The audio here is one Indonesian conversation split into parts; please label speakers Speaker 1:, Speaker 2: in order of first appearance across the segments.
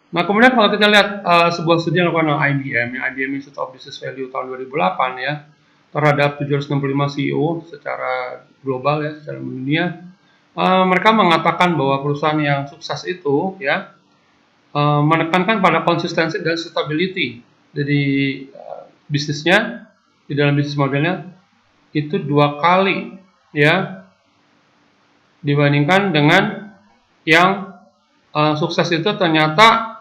Speaker 1: Nah, kemudian kalau kita lihat sebuah studi yang dilakukan oleh IBM, ya, IBM Institute of Business Value tahun 2008 ya, terhadap 765 CEO secara global ya, secara dunia, mereka mengatakan bahwa perusahaan yang sukses itu ya menekankan pada konsistensi dan stability. Jadi bisnisnya di dalam bisnis modelnya itu 2 kali ya dibandingkan dengan yang sukses itu ternyata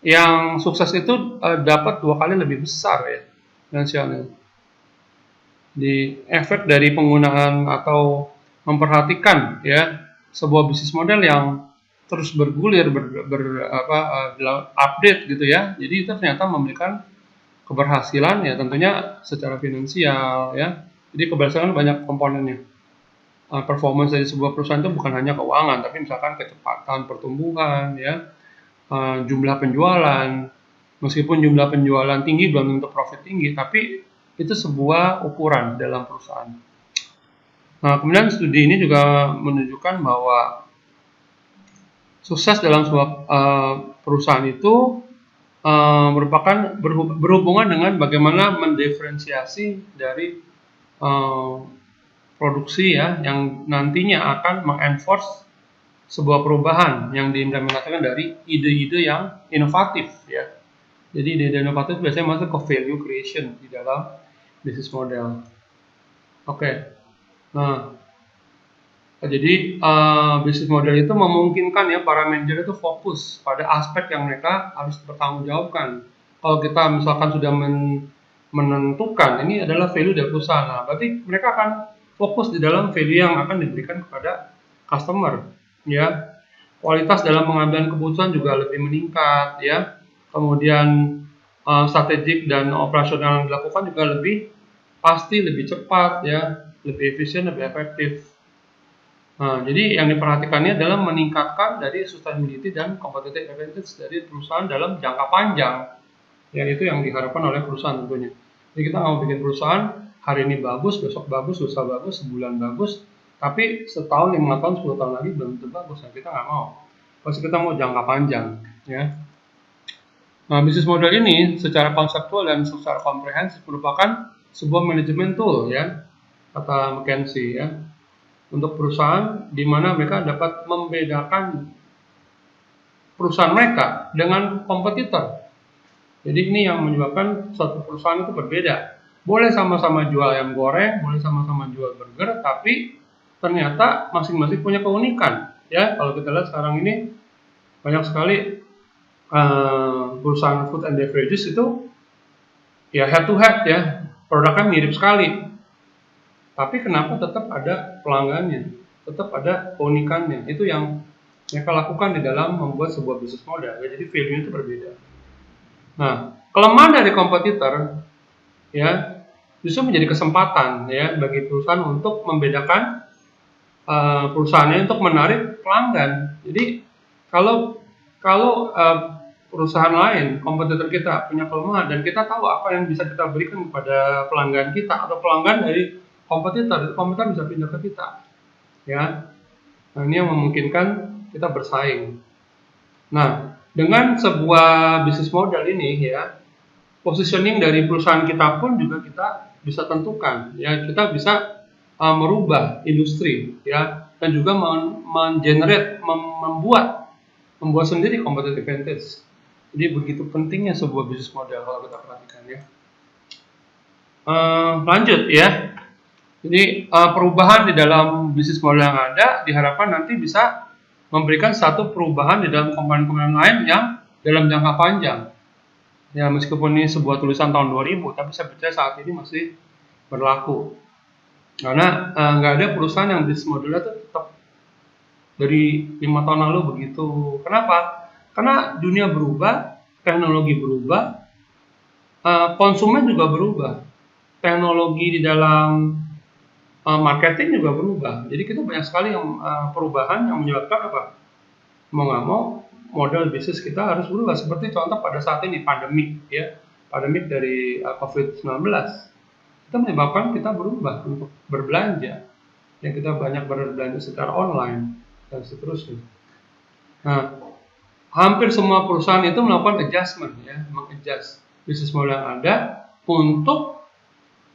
Speaker 1: yang sukses itu dapat 2 kali lebih besar ya finansialnya. Di efek dari penggunaan atau memperhatikan ya sebuah bisnis model yang terus bergulir update gitu ya. Jadi itu ternyata memberikan keberhasilan ya tentunya secara finansial ya. Jadi keberhasilan banyak komponennya. Performance dari sebuah perusahaan itu bukan hanya keuangan, tapi misalkan kecepatan pertumbuhan ya, jumlah penjualan. Meskipun jumlah penjualan tinggi belum tentu profit tinggi, tapi itu sebuah ukuran dalam perusahaan. Nah, kemudian studi ini juga menunjukkan bahwa sukses dalam sebuah perusahaan itu merupakan berhubungan dengan bagaimana mendiferensiasi dari produksi ya yang nantinya akan mengenforce sebuah perubahan yang diimplementasikan dari ide-ide yang inovatif ya. Jadi ide-ide inovatif biasanya masuk ke value creation di dalam bisnis model. Oke. Nah, jadi bisnis model itu memungkinkan ya para manajer itu fokus pada aspek yang mereka harus bertanggungjawabkan. Kalau kita misalkan sudah menentukan ini adalah value dari perusahaan, nah, berarti mereka akan fokus di dalam value yang akan diberikan kepada customer, ya. Kualitas dalam pengambilan keputusan juga lebih meningkat, ya. Kemudian strategik dan operasional yang dilakukan juga lebih pasti, lebih cepat, ya, lebih efisien, lebih efektif. Nah, jadi yang diperhatikannya adalah meningkatkan dari sustainability dan competitive advantage dari perusahaan dalam jangka panjang. Ya, itu yang diharapkan oleh perusahaan tentunya. Jadi kita nggak mau bikin perusahaan hari ini bagus, besok bagus, lusa bagus, sebulan bagus, tapi setahun, 5 tahun, 10 tahun lagi belum tentu bagus. Nah, kita nggak mau. Pasti kita mau jangka panjang. Ya. Nah, bisnis model ini secara konseptual dan secara komprehensif merupakan sebuah manajemen tool, ya, kata McKinsey, ya, untuk perusahaan di mana mereka dapat membedakan perusahaan mereka dengan kompetitor. Jadi ini yang menyebabkan suatu perusahaan itu berbeda. Boleh sama-sama jual ayam goreng, boleh sama-sama jual burger, tapi ternyata masing-masing punya keunikan. Ya, kalau kita lihat sekarang ini banyak sekali perusahaan food and beverages itu ya head to head ya, produknya mirip sekali. Tapi kenapa tetap ada pelanggannya, tetap ada keunikannya. Itu yang mereka lakukan di dalam membuat sebuah bisnis model. Ya, jadi value itu berbeda. Nah, kelemahan dari kompetitor ya justru menjadi kesempatan ya bagi perusahaan untuk membedakan perusahaannya untuk menarik pelanggan. Jadi kalau perusahaan lain, kompetitor kita punya kelemahan dan kita tahu apa yang bisa kita berikan kepada pelanggan kita atau pelanggan dari kompetitor bisa pindah ke kita. Ya. Nah, ini yang memungkinkan kita bersaing. Nah, dengan sebuah bisnis model ini ya, positioning dari perusahaan kita pun juga kita bisa tentukan. Ya, kita bisa merubah industri ya dan juga membuat sendiri competitive advantage. Jadi begitu pentingnya sebuah bisnis model kalau kita perhatikan ya. Lanjut ya. Jadi perubahan di dalam bisnis model yang ada diharapkan nanti bisa memberikan satu perubahan di dalam komponen-komponen lain yang dalam jangka panjang. Ya meskipun ini sebuah tulisan tahun 2000, tapi saya percaya saat ini masih berlaku. Karena nggak ada perusahaan yang bisnis modelnya itu tetap dari 5 tahun lalu begitu. Kenapa? Karena dunia berubah, teknologi berubah, konsumen juga berubah, teknologi di dalam marketing juga berubah. Jadi kita banyak sekali yang perubahan yang menyebabkan apa? Mau nggak mau model bisnis kita harus berubah. Seperti contoh pada saat ini pandemik ya, pandemik dari COVID-19 itu menyebabkan kita berubah untuk berbelanja. Ya kita banyak berbelanja secara online dan seterusnya. Nah, hampir semua perusahaan itu melakukan adjustment, ya, mengadjust bisnis model yang ada untuk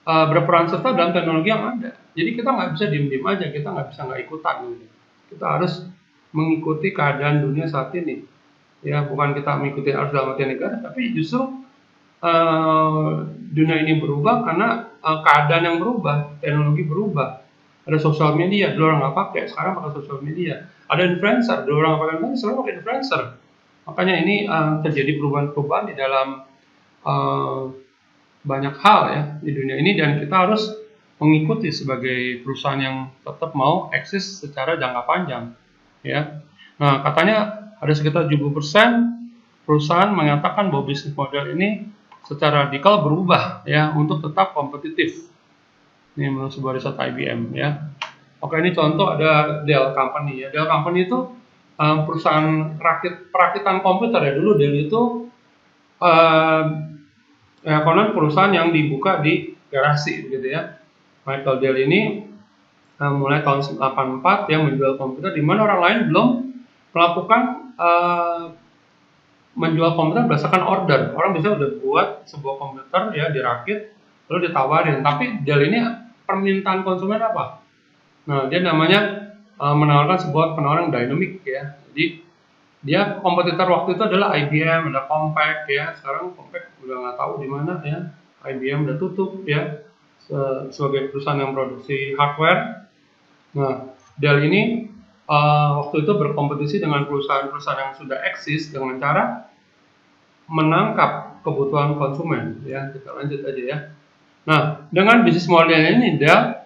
Speaker 1: berperan serta dalam teknologi yang ada. Jadi kita nggak bisa diem-diem aja, kita nggak ikutan gitu. Kita harus mengikuti keadaan dunia saat ini. Ya, bukan kita mengikuti arus dalam arti negara, tapi justru dunia ini berubah karena keadaan yang berubah, teknologi berubah. Ada sosial media, dulu orang nggak pakai, sekarang pakai sosial media. Ada influencer, dulu orang nggak pakai influencer, sekarang pakai influencer. Makanya ini terjadi perubahan-perubahan di dalam banyak hal ya di dunia ini, dan kita harus mengikuti sebagai perusahaan yang tetap mau eksis secara jangka panjang, ya. Nah, katanya ada sekitar 70% perusahaan mengatakan bahwa bisnis model ini secara radikal berubah ya untuk tetap kompetitif. Ini menurut sebuah riset IBM, ya. Oke, ini contoh ada Dell Company ya. Dell Company itu perusahaan perakitan komputer ya. Dulu Dell itu ya, konon perusahaan yang dibuka di garasi gitu ya. Michael Dell ini mulai tahun 84 yang menjual komputer di mana orang lain belum melakukan menjual komputer berdasarkan order. Orang bisa udah buat sebuah komputer ya, dirakit lalu ditawarin. Tapi Dell ini permintaan konsumen apa? Nah, dia namanya menawarkan sebuah penawaran dynamic ya. Jadi dia kompetitor waktu itu adalah IBM, ada Compaq ya. Sekarang Compaq udah nggak tahu di mana ya. IBM udah tutup ya sebagai perusahaan yang produksi hardware. Nah, Dell ini waktu itu berkompetisi dengan perusahaan-perusahaan yang sudah eksis dengan cara menangkap kebutuhan konsumen ya. Kita lanjut aja ya. Nah, dengan bisnis model ini Dell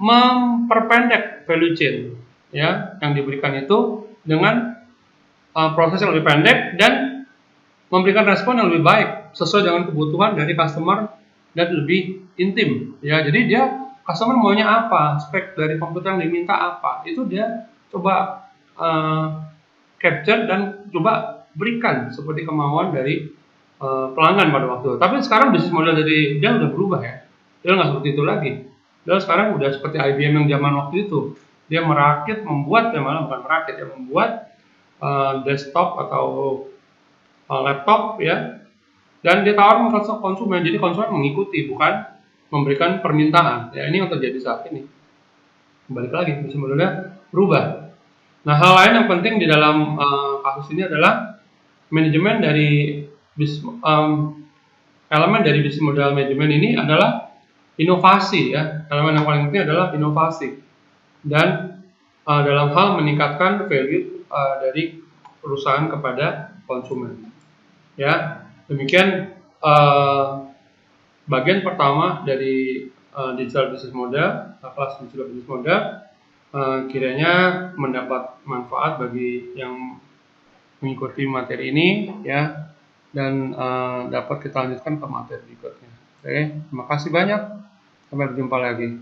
Speaker 1: memperpendek value chain ya yang diberikan itu dengan proses yang lebih pendek dan memberikan respon yang lebih baik sesuai dengan kebutuhan dari customer dan lebih intim ya. Jadi dia customer maunya apa, spek dari komputer yang diminta apa, itu dia coba capture dan coba berikan seperti kemauan dari pelanggan pada waktu itu. Tapi sekarang bisnis model dari dia udah berubah ya. Dia nggak seperti itu lagi. Dia sekarang udah seperti IBM yang zaman waktu itu. Dia merakit, membuat, ya malah bukan merakit, ya membuat desktop atau laptop ya, dan ditawarkan ke konsumen. Jadi konsumen mengikuti, bukan memberikan permintaan. Ya, ini yang terjadi saat ini. Balik lagi, bisnis modelnya berubah. Nah, hal lain yang penting di dalam kasus ini adalah manajemen dari elemen dari bisnis model manajemen ini adalah inovasi ya. Elemen yang paling penting adalah inovasi dan dalam hal meningkatkan value dari perusahaan kepada konsumen. Ya, demikian bagian pertama dari digital business model, kelas digital business model. Kiranya mendapat manfaat bagi yang mengikuti materi ini ya, dan dapat kita lanjutkan ke materi berikutnya. Oke, terima kasih banyak. Sampai berjumpa lagi.